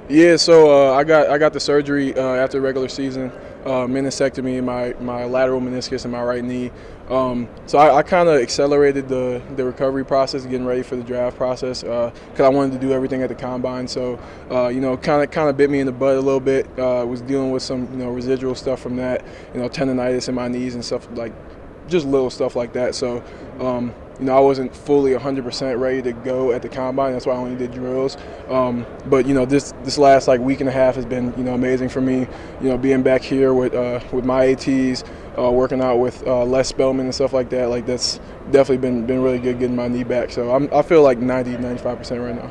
Yeah, so I got the surgery after the regular season, meniscectomy in my lateral meniscus in my right knee. So I kind of accelerated the recovery process, getting ready for the draft process, because I wanted to do everything at the combine. So kind of bit me in the butt a little bit. Was dealing with some residual stuff from that, tendonitis in my knees and stuff, like just little stuff like that. So. I wasn't fully 100% ready to go at the combine. That's why I only did drills. But this last week and a half has been amazing for me. Being back here with my ATs, working out with Les Spellman and stuff like that. Like that's definitely been really good getting my knee back. So I feel like 90-95% right now.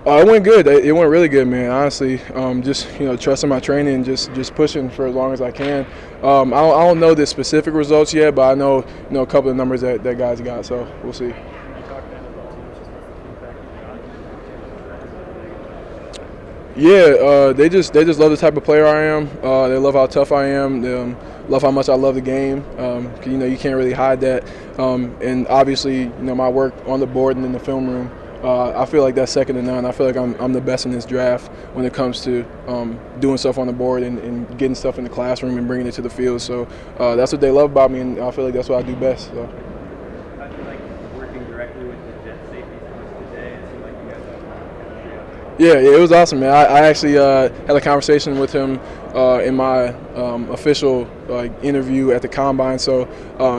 It went good. It went really good, man. Honestly, just trusting my training and just pushing for as long as I can. I don't know the specific results yet, but I know a couple of numbers that guys got. So we'll see. Yeah, they just love the type of player I am. They love how tough I am. They love how much I love the game. You can't really hide that. And obviously, my work on the board and in the film room. I feel like that's second to none. I feel like I'm the best in this draft when it comes to doing stuff on the board and getting stuff in the classroom and bringing it to the field. So that's what they love about me, and I feel like that's what I do best. So. I feel like working directly with the Jet safeties today, it seemed like you guys have Yeah, it was awesome, man. I actually had a conversation with him in my official interview at the combine. So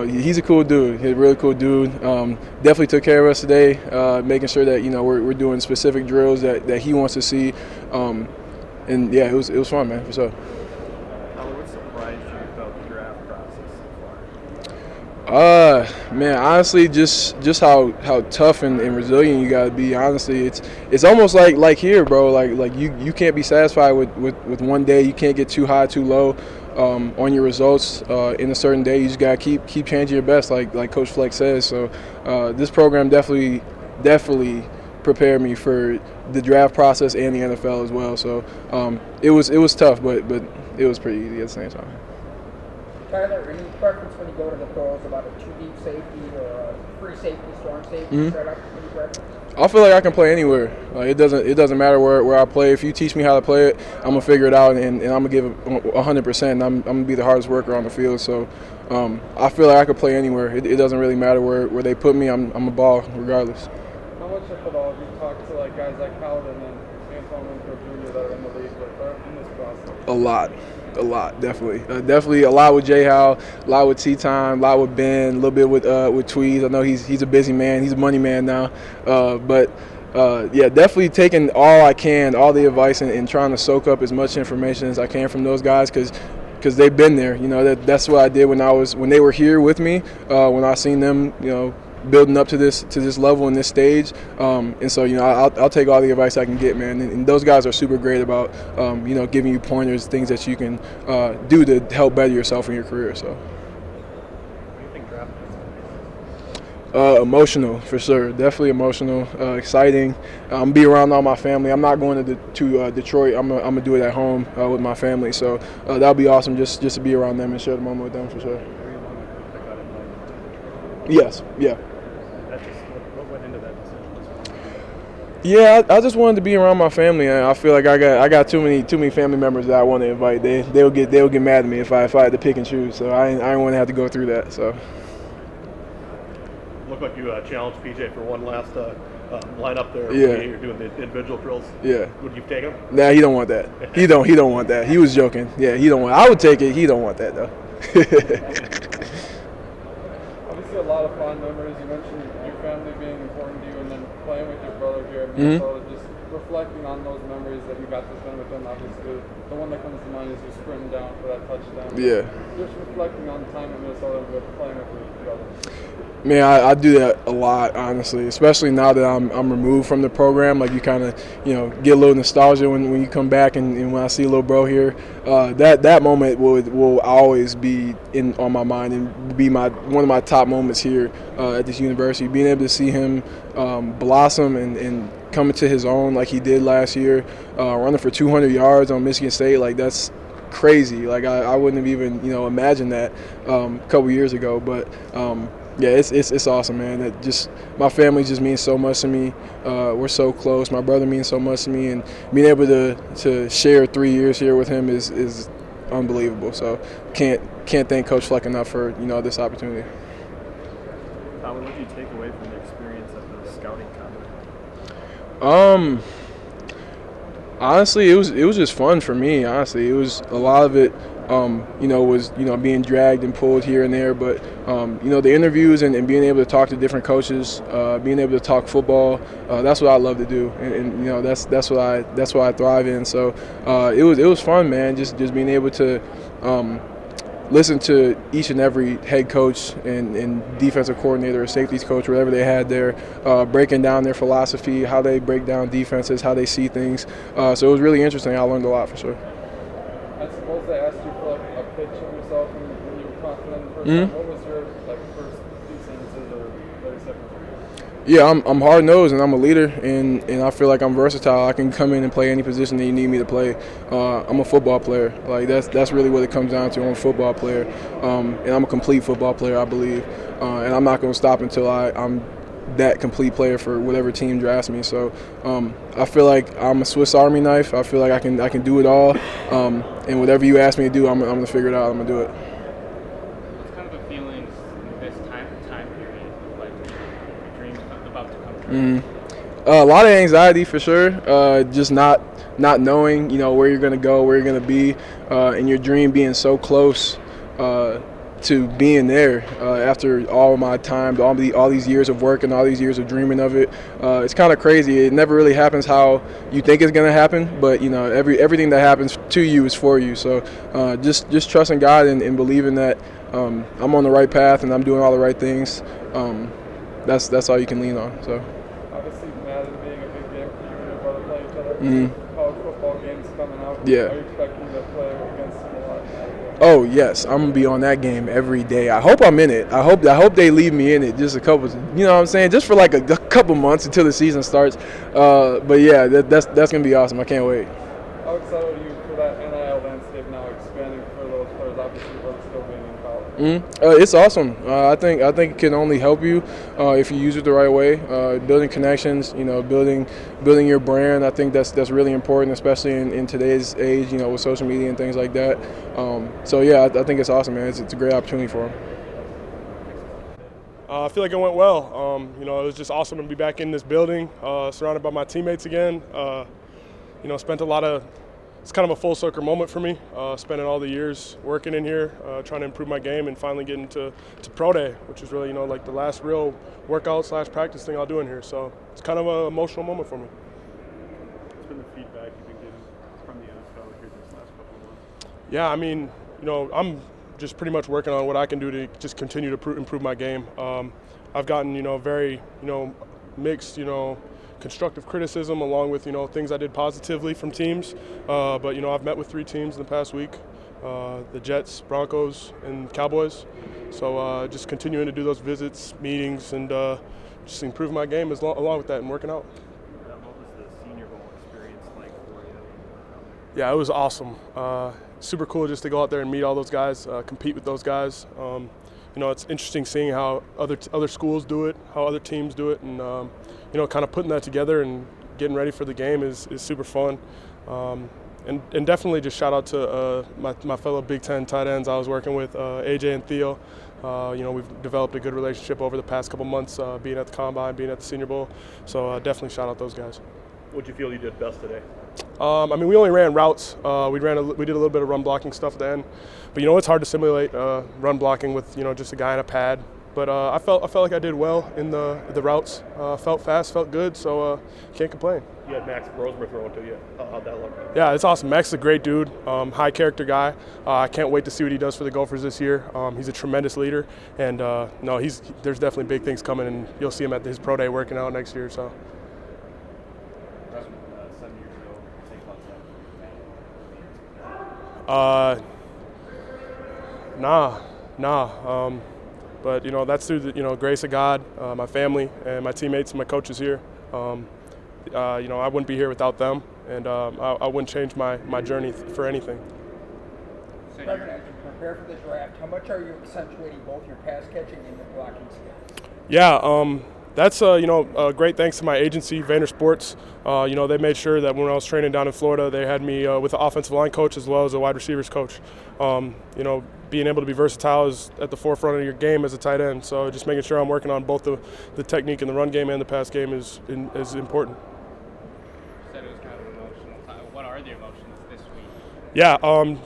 he's a cool dude. He's a really cool dude. Definitely took care of us today, making sure that we're doing specific drills that he wants to see. And yeah, it was fun, man, for sure. What surprised you about the draft process so far? Man, honestly, just how tough and resilient you gotta be. Honestly, it's almost like here, bro. Like you can't be satisfied with one day. You can't get too high, too low on your results in a certain day. You just gotta keep changing your best, like Coach Flex says. So this program definitely prepared me for the draft process and the NFL as well. So it was tough, but it was pretty easy at the same time. Tyler, any preference when you go to the pros about a two-deep safety or a free safety, strong safety setup? Any preference? I feel like I can play anywhere. It doesn't matter where I play. If you teach me how to play it, I'm gonna figure it out and I'm gonna give it 100%. I'm gonna be the hardest worker on the field. So I feel like I could play anywhere. It doesn't really matter where they put me. I'm a ball regardless. How much of it all have you talked to guys like Paladin and Antoine Jr. that are in the league in this process? A lot, definitely. Definitely a lot with J Howell, a lot with T-Time, a lot with Ben, a little bit with Tweez. I know he's a busy man. He's a money man now. But definitely taking all I can, all the advice, and trying to soak up as much information as I can from those guys because they've been there. That's what I did when they were here with me, when I seen them, building up to this level and this stage, and so I'll take all the advice I can get, man. And those guys are super great about giving you pointers, things that you can do to help better yourself in your career. So. What do you think draft is? Emotional for sure, definitely emotional, exciting. I'm be around all my family. I'm not going to Detroit. I'm gonna do it at home with my family. So that'll be awesome just to be around them and share the moment with them for sure. Yes, yeah. What went into that decision? Yeah, I just wanted to be around my family. I feel like I got too many family members that I want to invite. They'll get mad at me if I had to pick and choose. So I didn't want to have to go through that. So. Looked like you challenged PJ for one last lineup there. Yeah. You're doing the individual drills. Yeah. Would you take him? Nah, he don't want that. He don't want that. He was joking. Yeah, he don't want. I would take it. He don't want that though. Obviously, a lot of fond memories. You mentioned your family being important to you, and then playing with your brother here at Minnesota. Just reflecting on those memories that you got to spend with them. Obviously, the one that comes to mind is you sprinting down for that touchdown. Yeah. Just reflecting on the time in Minnesota with playing with your brother. Man, I do that a lot, honestly, especially now that I'm removed from the program. Like you kind of, get a little nostalgia when you come back, and when I see little bro here, that moment will always be on my mind and be one of my top moments here at this university. Being able to see him blossom and come into his own like he did last year, running for 200 yards on Michigan State, like that's crazy. Like I wouldn't have even imagined that a couple years ago, but. Yeah, it's awesome, man. It just my family just means so much to me. We're so close. My brother means so much to me, and being able to share 3 years here with him is unbelievable. So can't thank Coach Fleck enough for this opportunity. What did you take away from the experience of the scouting combine? Honestly, it was just fun for me. Honestly, it was a lot of it. Was being dragged and pulled here and there, but the interviews and being able to talk to different coaches, being able to talk football, that's what I love to do, and that's what I thrive in. So it was fun, man. Just being able to listen to each and every head coach and defensive coordinator or safeties coach, whatever they had there, breaking down their philosophy, how they break down defenses, how they see things. So it was really interesting. I learned a lot for sure. I suppose they asked you for a pitch of yourself when you were confident in the first time. What was your first few sentences or 30 seconds? Yeah, I'm hard-nosed and I'm a leader, and I feel like I'm versatile. I can come in and play any position that you need me to play. I'm a football player. Like that's really what it comes down to. I'm a football player, and I'm a complete football player, I believe. And I'm not going to stop until I'm that complete player for whatever team drafts me. So I feel like I'm a Swiss Army knife. I feel like I can do it all, and whatever you ask me to do, I'm going to figure it out. I'm going to do it. What's kind of the feelings in this time period, like your dreams about to come true? A lot of anxiety for sure. Just not knowing, where you're going to go, where you're going to be, and your dream being so close to being there after all my time, all these years of work and all these years of dreaming of it. It's kind of crazy. It never really happens how you think it's going to happen, but everything that happens to you is for you. So just trusting God and believing that I'm on the right path and I'm doing all the right things. That's all you can lean on. So. Obviously, Madden being a big game for you and your brother playing each other. College football games coming out. Yeah. Are you expecting to play against him a lot? Oh yes, I'm gonna be on that game every day. I hope I'm in it. I hope they leave me in it just a couple. You know what I'm saying? Just for like a couple months until the season starts. But yeah, that's gonna be awesome. I can't wait. How excited are you for that NIL landscape now expanding for those players? Obviously, both still being in college. It's awesome. I think it can only help you if you use it the right way. Building connections, building your brand. I think that's really important, especially in today's age, with social media and things like that. So yeah, I think it's awesome, man. It's a great opportunity for them. I feel like it went well. It was just awesome to be back in this building, surrounded by my teammates again. Spent a lot of. It's kind of a full circle moment for me, spending all the years working in here, trying to improve my game, and finally getting to Pro Day, which is really, like the last real workout / practice thing I'll do in here. So it's kind of an emotional moment for me. What's been the feedback you've been getting from the NFL here this last couple of months? Yeah, I mean, I'm just pretty much working on what I can do to just continue to improve my game. I've gotten, very, mixed, constructive criticism along with things I did positively from teams, but I've met with 3 teams in the past week, the Jets, Broncos, and Cowboys. So just continuing to do those visits, meetings, and just improve my game along with that and working out. What was the Senior Bowl experience like for you? Yeah, it was awesome. Super cool just to go out there and meet all those guys, compete with those guys. It's interesting seeing how other schools do it, how other teams do it, and kind of putting that together and getting ready for the game is super fun. And definitely just shout out to my fellow Big Ten tight ends I was working with, AJ and Theo. We've developed a good relationship over the past couple months, being at the Combine, being at the Senior Bowl. So definitely shout out those guys. What did you feel you did best today? We only ran routes. We did a little bit of run blocking stuff at the end, but it's hard to simulate run blocking with just a guy in a pad. But I felt like I did well in the routes. Felt fast, felt good, so can't complain. You had Max Brosmer throwing to you. How'd that look? Yeah, it's awesome. Max is a great dude, high character guy. I can't wait to see what he does for the Gophers this year. He's a tremendous leader, and there's definitely big things coming, and you'll see him at his pro day working out next year. So. 7 years ago, think about that. Nah. But that's through the grace of God, my family, and my teammates and my coaches here. I wouldn't be here without them, and I wouldn't change my journey for anything. Brevyn, prepare for the draft, how much are you accentuating both your pass catching and your blocking skills? Yeah, that's great thanks to my agency, Vayner Sports. They made sure that when I was training down in Florida, they had me with an offensive line coach as well as a wide receivers coach. Being able to be versatile is at the forefront of your game as a tight end. So just making sure I'm working on both the technique in the run game and the pass game is important. You said it was kind of emotional. What are the emotions this week? Yeah,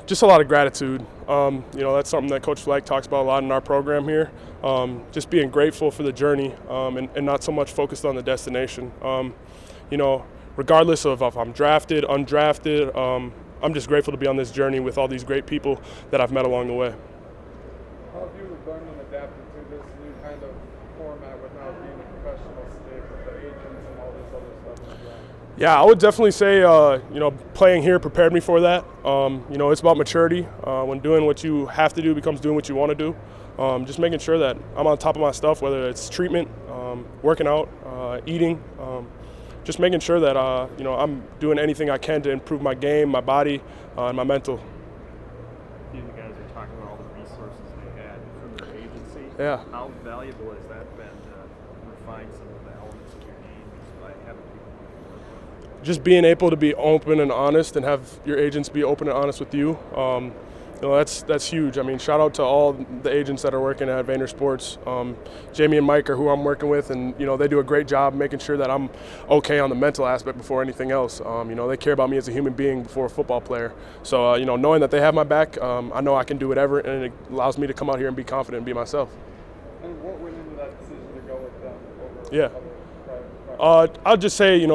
just a lot of gratitude. That's something that Coach Fleck talks about a lot in our program here. Just being grateful for the journey and not so much focused on the destination. Regardless of if I'm drafted, undrafted, I'm just grateful to be on this journey with all these great people that I've met along the way. How have you learned and adapted to this new kind of format with now being a professional state with the agents and all this other stuff as well? Yeah, I would definitely say, playing here prepared me for that. It's about maturity. When doing what you have to do becomes doing what you want to do. Just making sure that I'm on top of my stuff, whether it's treatment, working out, eating. Just making sure that, I'm doing anything I can to improve my game, my body, and my mental. You guys are talking about all the resources they had from their agency. Yeah. How valuable has that been to refine some of the elements of your game just by having people work with? Just being able to be open and honest and have your agents be open and honest with you. That's huge. I mean, shout out to all the agents that are working at Vayner Sports. Jamie and Mike are who I'm working with, and they do a great job making sure that I'm okay on the mental aspect before anything else. They care about me as a human being before a football player. So knowing that they have my back, I know I can do whatever, and it allows me to come out here and be confident and be myself. And what went into that decision to go with them over Yeah. other private? I'll just say,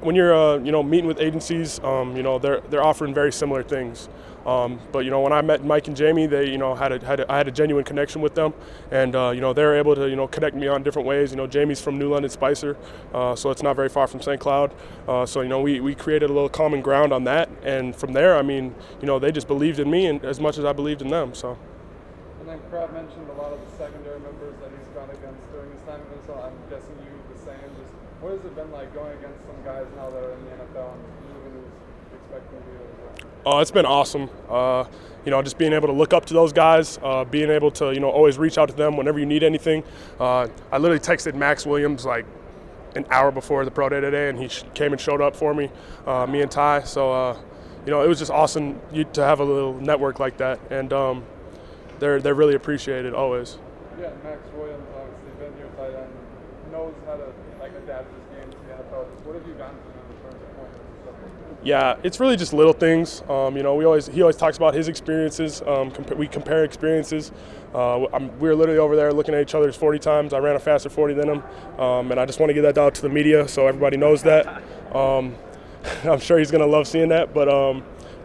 when you're meeting with agencies, they're offering very similar things. But when I met Mike and Jamie, they I had a genuine connection with them, and they were able to connect me on different ways. Jamie's from New London Spicer, so it's not very far from St. Cloud. So we created a little common ground on that, and from there, they just believed in me and as much as I believed in them. So. And then Pratt mentioned a lot of the secondary members that he's gone against during his time in Minnesota. I'm guessing you the same. Just what has it been like going against some guys now that are in the NFL and Nubin is expecting to be there as well? Oh, it's been awesome. Just being able to look up to those guys, being able to, always reach out to them whenever you need anything. I literally texted Max Williams like an hour before the pro day today, and he came and showed up for me, me and Ty. So, it was just awesome to have a little network like that, and they're really appreciated always. Yeah, Max Williams obviously been your tight end, knows how to adapt his game to the NFL. What have you gotten from him in terms of points and stuff like that? Yeah, it's really just little things. He always talks about his experiences. We compare experiences. We were literally over there looking at each other's 40 times. I ran a faster 40 than him, and I just want to get that out to the media so everybody knows that. I'm sure he's gonna love seeing that, but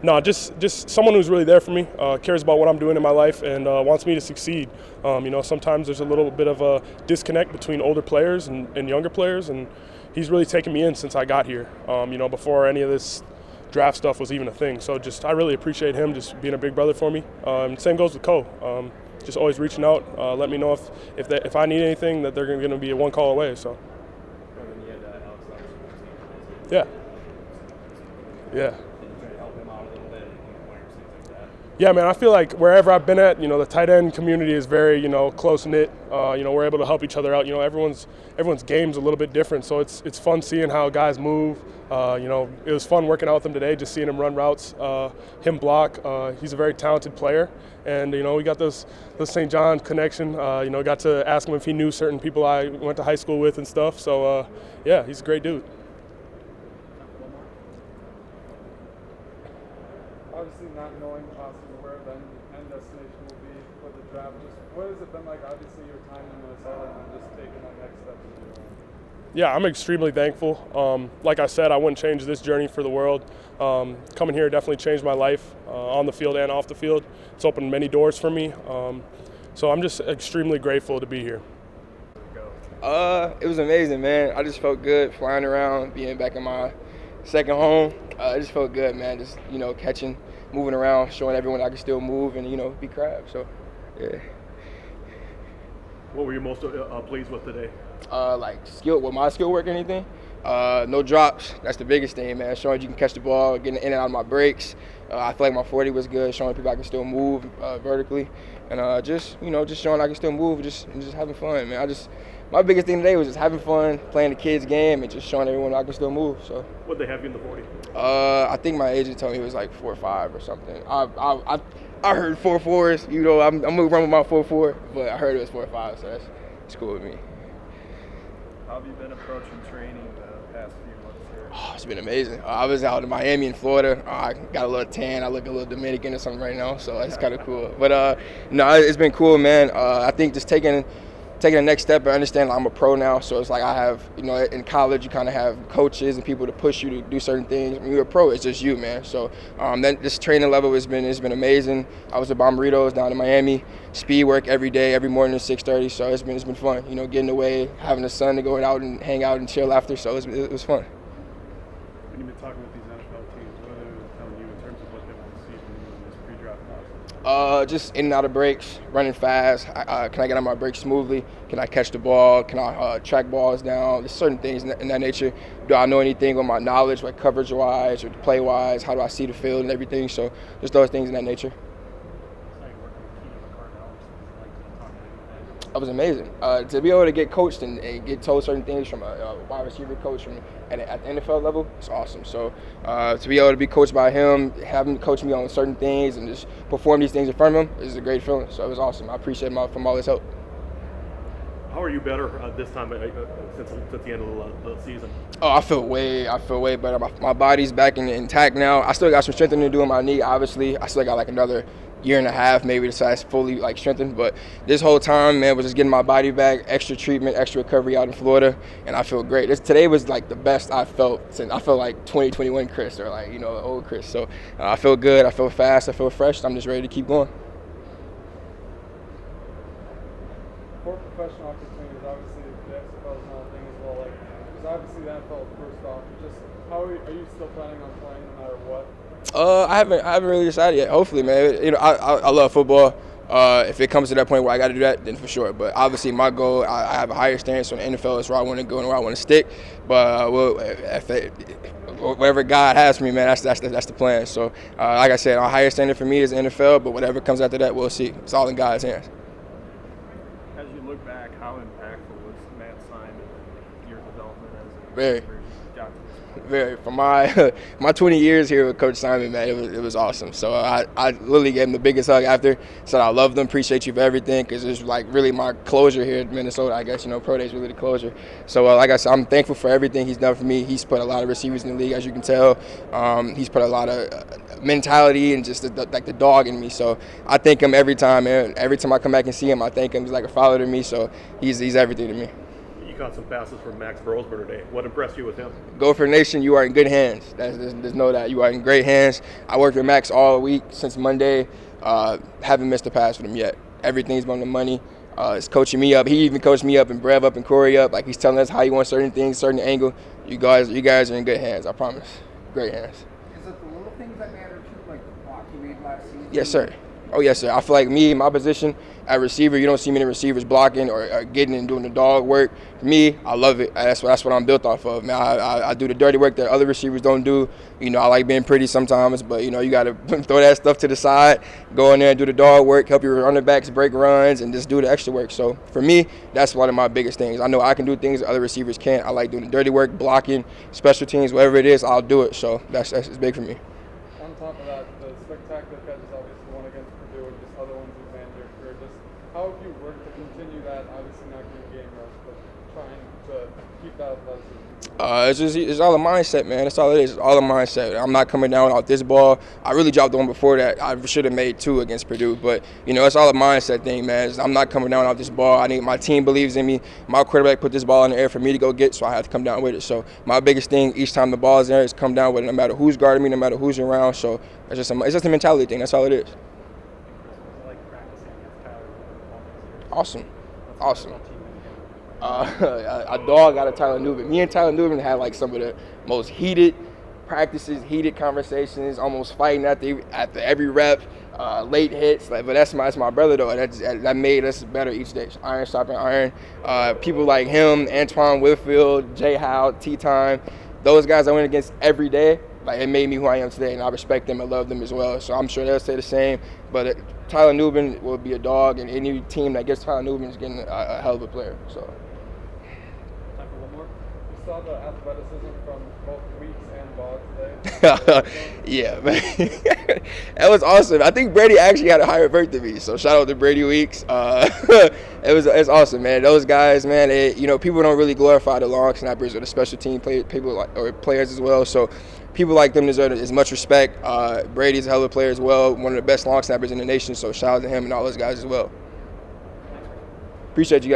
no, just someone who's really there for me, cares about what I'm doing in my life, and wants me to succeed. Sometimes there's a little bit of a disconnect between older players and younger players, and he's really taken me in since I got here, before any of this draft stuff was even a thing. So I really appreciate him just being a big brother for me. Same goes with Ko. Just always reaching out, let me know if I need anything, that they're going to be a one call away. So. Yeah. Yeah. Yeah, man, I feel like wherever I've been at, the tight end community is very, close-knit. We're able to help each other out. Everyone's game's a little bit different, so it's fun seeing how guys move. It was fun working out with him today, just seeing him run routes, him block. He's a very talented player, and, we got this St. John connection. Got to ask him if he knew certain people I went to high school with and stuff. So, yeah, he's a great dude. Obviously, not knowing possibly where the end destination will be for the draft, just what has it been like? Obviously, your time in Minnesota and just taking that next step. Yeah, I'm extremely thankful. Like I said, I wouldn't change this journey for the world. Coming here definitely changed my life on the field and off the field. It's opened many doors for me. So I'm just extremely grateful to be here. It was amazing, man. I just felt good flying around, being back in my second home. It just felt good, man. Just, catching, moving around, showing everyone I can still move and, be crab. So, yeah. What were you most pleased with today? With my skill work or anything? No drops. That's the biggest thing, man. Showing you can catch the ball, getting in and out of my breaks. I feel like my 40 was good, showing people I can still move vertically, and just showing I can still move, just having fun, man. My biggest thing today was just having fun, playing the kids' game, and just showing everyone I can still move. So. What'd they have you in the 40? I think my agent told me it was like 4.5 or something. I heard 4.4s. You know, I'm gonna run with my 4.4, but I heard it was 4.5, so that's cool with me. How have you been approaching training the past few months here? Oh, it's been amazing. I was out in Miami and Florida. I got a little tan. I look a little Dominican or something right now, so it's kind of cool. But no, it's been cool, man. I think just taking the next step and understanding I'm a pro now. So it's like I have, in college you kind of have coaches and people to push you to do certain things. When you're a pro, it's just you, man. So this training level has been amazing. I was at Bomberitos down in Miami, speed work every day, every morning at 6:30. So it's been fun. Getting away, having the sun to go out and hang out and chill after. So it was fun. When you've been talking with these NFL teams, what are they telling you in terms of what they want to see from you in this pre-draft process? Just in and out of breaks, running fast. Can I get on my breaks smoothly? Can I catch the ball? Can I track balls down? There's certain things in that nature. Do I know anything on my knowledge, like coverage-wise or play-wise? How do I see the field and everything? So just those things in that nature. It was amazing. To be able to get coached and get told certain things from a wide receiver coach at the NFL level, it's awesome. So to be able to be coached by him, have him coach me on certain things and just perform these things in front of him is a great feeling. So it was awesome. I appreciate him from all his help. How are you better this time since the end of the season? Oh, I feel way better. My body's back intact now. I still got some strengthening to do on my knee, obviously. I still got like another year and a half maybe to size fully strengthened, but this whole time, man, was just getting my body back, extra treatment, extra recovery out in Florida, and I feel great. Today was like the best I felt since I felt like 2021 Chris or old Chris. So I feel good, I feel fast, I feel fresh. I'm just ready to keep going. For professional opportunities, obviously the XFL is not a thing as well. Because obviously the NFL first off, just how are you still planning on playing no matter what? I haven't really decided yet. Hopefully, man. I love football. If it comes to that point where I got to do that, then for sure. But obviously, my goal, I have a higher stance on the NFL. Is where I want to go and where I want to stick. But whatever God has for me, man, that's the plan. So, like I said, a higher standard for me is the NFL. But whatever comes after that, we'll see. It's all in God's hands. As you look back, how impactful was Matt Simon in your development as a Very. receiver? Very. For my 20 years here with Coach Simon, man, it was awesome. So I literally gave him the biggest hug after. Said I love them, appreciate you for everything, because it's like really my closure here in Minnesota. I guess Pro Day is really the closure. So like I said, I'm thankful for everything he's done for me. He's put a lot of receivers in the league, as you can tell. He's put a lot of mentality and just the dog in me. So I thank him every time, man. Every time I come back and see him, I thank him. He's like a father to me. So he's everything to me. You caught some passes from Max Brosberg today. What impressed you with him? Gopher Nation, you are in good hands. There's no doubt. You are in great hands. I worked with Max all week since Monday. Haven't missed a pass with him yet. Everything's on the money. He's coaching me up. He even coached me up and Brev up and Corey up. Like he's telling us how you want certain things, certain angle. You guys are in good hands. I promise. Great hands. Is it the little things that matter too, like the block you made last season? Yes, sir. Oh, yes, sir. I feel like my position at receiver, you don't see many receivers blocking or getting and doing the dog work. For me, I love it. That's what I'm built off of, man. I do the dirty work that other receivers don't do. I like being pretty sometimes, but, you got to throw that stuff to the side, go in there and do the dog work, help your running backs break runs, and just do the extra work. So, for me, that's one of my biggest things. I know I can do things that other receivers can't. I like doing the dirty work, blocking, special teams, whatever it is, I'll do it. So, that's big for me. On top of that, the spectacular catches, obviously one against Purdue and just other ones you've made in your career. Just how have you worked to continue that? Obviously not getting game reps, but trying to keep that athleticism. It's all a mindset, man. That's all it is. It's all a mindset. I'm not coming down off this ball. I really dropped the one before that. I should have made 2 against Purdue, but it's all a mindset thing, man. I'm not coming down off this ball. I need my team believes in me. My quarterback put this ball in the air for me to go get, so I have to come down with it. So my biggest thing each time the ball is there is come down with it, no matter who's guarding me, no matter who's around. So it's just a mentality thing. That's all it is. Awesome. A dog out of Tyler Nubin. Me and Tyler Nubin had like some of the most heated, practices, heated conversations, almost fighting after every rep, late hits. But that's my brother though, and that made us better each day. Iron sharpening iron. People like him, Antoine Whitfield, Jay Howe, T-Time, those guys I went against every day. Like, it made me who I am today, and I respect them and love them as well. So I'm sure they'll say the same. But Tyler Nubin will be a dog, and any team that gets Tyler Nubin is getting a hell of a player. So. Time for one more. We saw the athleticism from both Weeks and Bob today. Yeah, man. That was awesome. I think Brady actually had a higher birthday than me, so shout out to Brady Weeks. It's awesome, man. Those guys, man, people don't really glorify the long snappers or the special team players as well. So people like them deserve as much respect. Brady's a hell of a player as well, one of the best long snappers in the nation. So shout out to him and all those guys as well. Appreciate you guys.